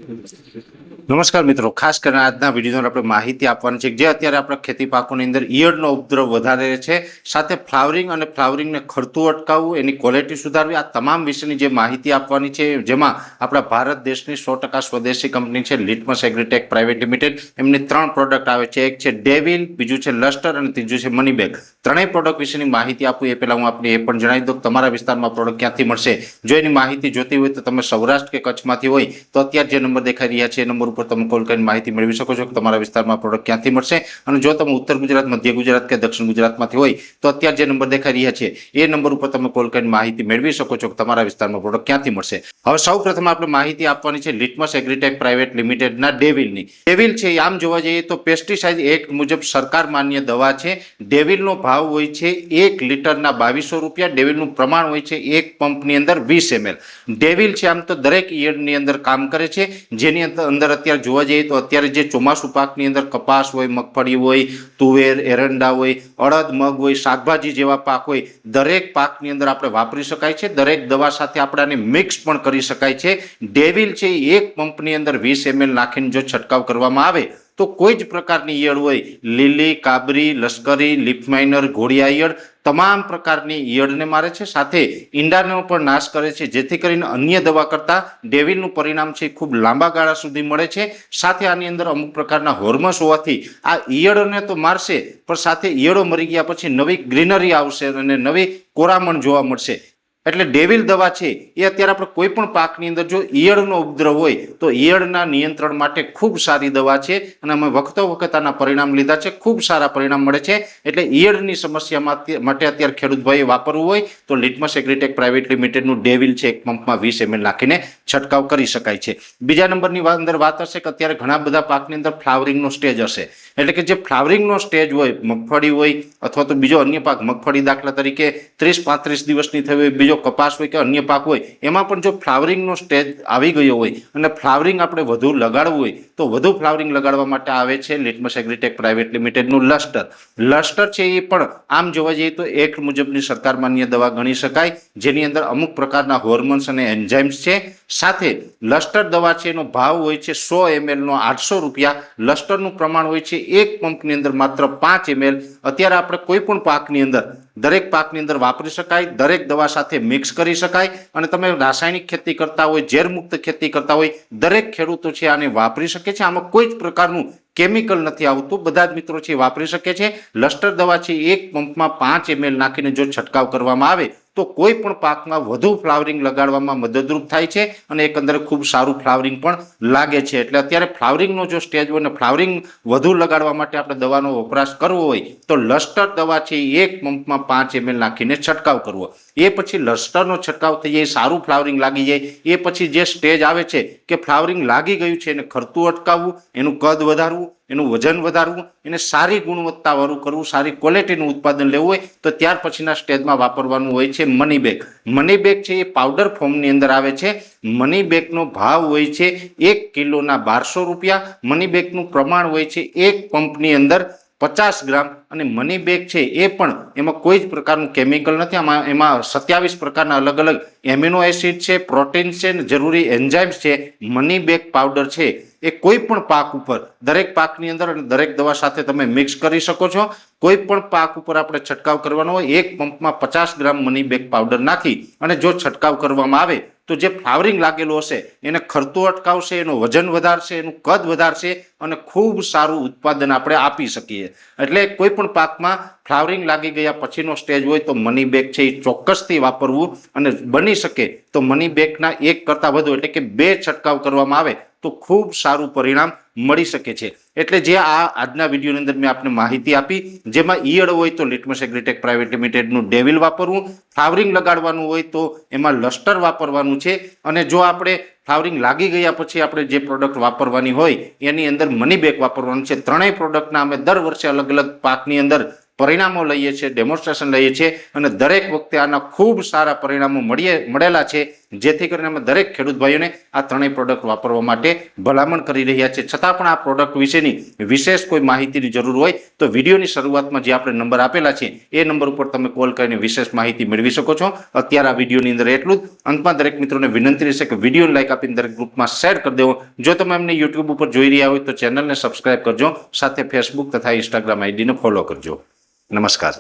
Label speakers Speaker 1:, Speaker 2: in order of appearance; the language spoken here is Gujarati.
Speaker 1: નમસ્કાર મિત્રો, ખાસ કરીને આજના વિડીયોમાં આપણે માહિતી આપવાની છે જે અત્યારે આપણા ખેતી પાકોની અંદર ઈયળનો ઉપદ્રવ વધારે છે, સાથે ફ્લાવરિંગ અને ફ્લાવરિંગને ખરતું અટકાવવું, એની ક્વોલિટી સુધારવી, આ તમામ વિશેની જે માહિતી આપવાની છે, જેમાં આપણા ભારત દેશની 100% સ્વદેશી કંપની છે લિટમસ એગ્રીટેક પ્રાઇવેટ લિમિટેડ. એમની 3 પ્રોડક્ટ આવે છે. એક છે ડેવિલ, બીજું છે લસ્ટર અને ત્રીજું છે મનીબેગ. ત્રણેય પ્રોડક્ટ વિશેની માહિતી આપું એ પહેલા હું આપને એ પણ જણાવી દઉં કે તમારા વિસ્તારમાં પ્રોડક્ટ ક્યાંથી મળશે. જો એની માહિતી જોતી હોય તો તમે સૌરાષ્ટ્ર કે કચ્છમાંથી હોય તો અત્યારે જે નંબર દેખાઈ રહ્યા છે એ નંબર ઉપર તમે કોલ કરીને માહિતી મેળવી શકો છો કે તમારા વિસ્તારમાં પ્રોડક્ટ ક્યાંથી મળશે. અને જો તમે ઉત્તર ગુજરાત, મધ્ય ગુજરાત કે દક્ષિણ ગુજરાતમાંથી હોય તો અત્યારે જે નંબર દેખાઈ રહ્યા છે એ નંબર ઉપર તમે કોલ કરીને માહિતી મેળવી શકો છો કે તમારા વિસ્તારમાં પ્રોડક્ટ ક્યાંથી મળશે. હવે સૌપ્રથમ આપણે માહિતી આપવાની છે લિટમસ એગ્રીટેક પ્રાઇવેટ લિમિટેડના ડેવિલની. ડેવિલ છે આમ જોવા જઈએ તો પેસ્ટિસાઇડ એક્ટ મુજબ સરકાર માન્ય દવા છે. ડેવિલનો ભાવ હોય છે 1 લીટરના 2200 રૂપિયા. ડેવિલનું પ્રમાણ હોય છે એક પંપની અંદર 20 ml. ડેવિલ છે આમ તો દરેક ઈયળની અંદર કામ કરે છે, જેની અંદર અત્યારે જોવા જઈએ તો અત્યારે જે ચોમાસુ પાકની અંદર કપાસ હોય, મગફળી હોય, તુવેર, એરંડા હોય, અડદ, મગ હોય, શાકભાજી જેવા પાક હોય, દરેક પાકની અંદર આપણે વાપરી શકાય છે. દરેક દવા સાથે આપણે આને મિક્સ પણ કરી શકાય છે. ડેવિલ છે એક પંપની અંદર 20 ml નાખીને જો છંટકાવ કરવામાં આવે તો કોઈ જ પ્રકારની ઈયળ હોય, લીલી, કાબરી, લશ્કરી, લીફ માઇનર, ઘોડિયા ઈયળ, તમામ પ્રકારની ઈયળને મારે છે, સાથે ઈંડાનો પણ નાશ કરે છે, જેથી કરીને અન્ય દવા કરતાં ડેવિલનું પરિણામ છે ખૂબ લાંબા ગાળા સુધી મળે છે. સાથે આની અંદર અમુક પ્રકારના હોર્મોન્સ હોવાથી આ ઈયળોને તો મારશે, પણ સાથે ઈયળો મરી ગયા પછી નવી ગ્રીનરી આવશે અને નવી કોરામણ જોવા મળશે. એટલે ડેવિલ દવા છે એ અત્યારે આપણે કોઈ પણ પાકની અંદર જો ઈયળનો ઉપદ્રવ હોય તો ઈયળના નિયંત્રણ માટે ખૂબ સારી દવા છે અને અમે વખતો વખત આના પરિણામ લીધા છે, ખૂબ સારા પરિણામ મળે છે. એટલે ઈયળની સમસ્યા માટે અત્યારે ખેડૂત ભાઈએ વાપરવું હોય તો લિટમસ એગ્રીટેક પ્રાઇવેટ લિમિટેડનું ડેવિલ છે એક પંપમાં 20 ml નાખીને છંટકાવ કરી શકાય છે. બીજા નંબરની અંદર વાત હશે કે અત્યારે ઘણા બધા પાકની અંદર ફ્લાવરિંગનો સ્ટેજ હશે, એટલે કે જે ફ્લાવરિંગનો સ્ટેજ હોય, મગફળી હોય અથવા તો બીજો અન્ય પાક, મગફળી દાખલા તરીકે 30-35 દિવસની થઈ હોય, બીજો કપાસ હોય કે અન્ય પાક હોય, એમાં પણ જો ફ્લાવરિંગનો સ્ટેજ આવી ગયો હોય અને ફ્લાવરિંગ આપણે વધુ લગાડવું હોય તો વધુ ફ્લાવરિંગ લગાડવા માટે આવે છે લિટમસ એગ્રીટેક પ્રાઇવેટ લિમિટેડનું લસ્ટર. લસ્ટર છે એ પણ આમ જોવા જઈએ તો એક્ટ મુજબની સરકાર માન્ય દવા ગણી શકાય, જેની અંદર અમુક પ્રકારના હોર્મોન્સ અને એન્ઝાઇમ્સ છે. સાથે લસ્ટર દવા છે એનો ભાવ હોય છે 100 ml નો 800 રૂપિયા. લસ્ટરનું પ્રમાણ હોય છે એક પંપની અંદર માત્ર 5 ml. અત્યારે આપણે કોઈ પણ પાકની અંદર, દરેક પાકની અંદર વાપરી શકાય, દરેક દવા સાથે મિક્સ કરી શકાય. અને તમે રાસાયણિક ખેતી કરતા હોય, ઝેરમુક્ત ખેતી કરતા હોય, દરેક ખેડૂતો છે આને વાપરી શકે છે. આમાં કોઈ જ પ્રકારનું કેમિકલ નથી આવતું, બધા જ મિત્રો છે વાપરી શકે છે. લસ્ટર દવા છે એક પંપમાં 5 ml નાખીને જો છંટકાવ કરવામાં આવે તો કોઈ પણ પાકમાં વધુ ફ્લાવરિંગ લગાડવામાં મદદરૂપ થાય છે અને એકંદરે ખૂબ સારું ફ્લાવરિંગ પણ લાગે છે. એટલે અત્યારે ફ્લાવરિંગનો જો સ્ટેજ હોય ને ફ્લાવરિંગ વધુ લગાડવા માટે આપણે દવાનો વપરાશ કરવો હોય તો લસ્ટર દવા છે એક પંપમાં 5 ml નાખીને છંટકાવ કરવો. એ પછી લસ્ટરનો છંટકાવ થઈ જાય, સારું ફ્લાવરિંગ લાગી જાય, એ પછી જે સ્ટેજ આવે છે કે ફ્લાવરિંગ લાગી ગયું છે એને ખરતું અટકાવવું, એનું કદ વધારવું, એનું વજન વધારવું, એને સારી ગુણવત્તાવાળું કરવું, સારી ક્વોલિટીનું ઉત્પાદન લેવું હોય તો ત્યાર પછીના સ્ટેજમાં વાપરવાનું હોય છે મનીબેગ. મનીબેગ છે એ પાવડર ફોર્મની અંદર આવે છે. મનીબેગનો ભાવ હોય છે 1 કિલોના 1200 રૂપિયા. મનીબેગનું પ્રમાણ હોય છે એક પંપની અંદર 50 ગ્રામ. અને મનીબેગ છે એ પણ એમાં કોઈ જ પ્રકારનું કેમિકલ નથી. એમાં 27 પ્રકારના અલગ અલગ એમિનો એસિડ છે, પ્રોટીન છે, જરૂરી એન્ઝાઇમ્સ છે. મનીબેગ પાવડર છે એ કોઈ પણ પાક ઉપર, દરેક પાકની અંદર અને દરેક દવા સાથે તમે મિક્સ કરી શકો છો. કોઈ પણ પાક ઉપર આપણે છંટકાવ કરવાનો હોય એક પંપમાં 50 ગ્રામ મનીબેગ પાવડર નાખી અને જો છંટકાવ કરવામાં આવે તો જે ફ્લાવરિંગ લાગેલું હશે એને ખરતું અટકાવશે, એનું વજન વધારશે, એનું કદ વધારશે અને ખૂબ સારું ઉત્પાદન આપણે આપી શકીએ. એટલે કોઈ પણ પાકમાં ફ્લાવરિંગ લાગી ગયા પછીનો સ્ટેજ હોય તો મનીબેગ છે એ ચોક્કસથી વાપરવું, અને બની શકે તો મનીબેગના એક કરતાં વધુ એટલે કે 2 છંટકાવ કરવામાં આવે તો ખૂબ સારું પરિણામ મળી શકે છે. એટલે જે આજના વિડીયોની અંદર મેં આપને માહિતી આપી, જેમાં ઈયળ હોય તો લિટમસ એગ્રીટેક પ્રાઇવેટ લિમિટેડનું ડેવિલ વાપરવું, ફ્લાવરિંગ લગાડવાનું હોય તો એમાં લસ્ટર વાપરવાનું છે, અને જો આપણે ફ્લાવરિંગ લાગી ગયા પછી આપણે જે પ્રોડક્ટ વાપરવાની હોય એની અંદર મનીબેગ વાપરવાનું છે. ત્રણેય પ્રોડક્ટના અમે દર વર્ષે અલગ અલગ પાકની અંદર પરિણામો લઈએ છીએ, ડેમોન્સ્ટ્રેશન લઈએ છીએ અને દરેક વખતે આના ખૂબ સારા પરિણામો મળેલા છે, જેથી કરીને અમે દરેક ખેડૂત ભાઈઓને આ ત્રણેય પ્રોડક્ટ વાપરવા માટે ભલામણ કરી રહ્યા છે. છતાં પણ આ પ્રોડક્ટ વિશેની વિશેષ કોઈ માહિતીની જરૂર હોય તો વિડીયોની શરૂઆતમાં જે આપણે નંબર આપેલા છે એ નંબર ઉપર તમે કોલ કરીને વિશેષ માહિતી મેળવી શકો છો. અત્યારે આ વિડીયોની અંદર એટલું જ. અંતમાં દરેક મિત્રોને વિનંતી રહેશે કે વિડીયોને લાઈક આપીને દરેક ગ્રુપમાં શેર કરી દેવો. જો તમે અમને યુટ્યુબ ઉપર જોઈ રહ્યા હોય તો ચેનલને સબસ્ક્રાઇબ કરજો, સાથે ફેસબુક તથા ઇન્સ્ટાગ્રામ આઈડીને ફોલો કરજો. નમસ્કાર.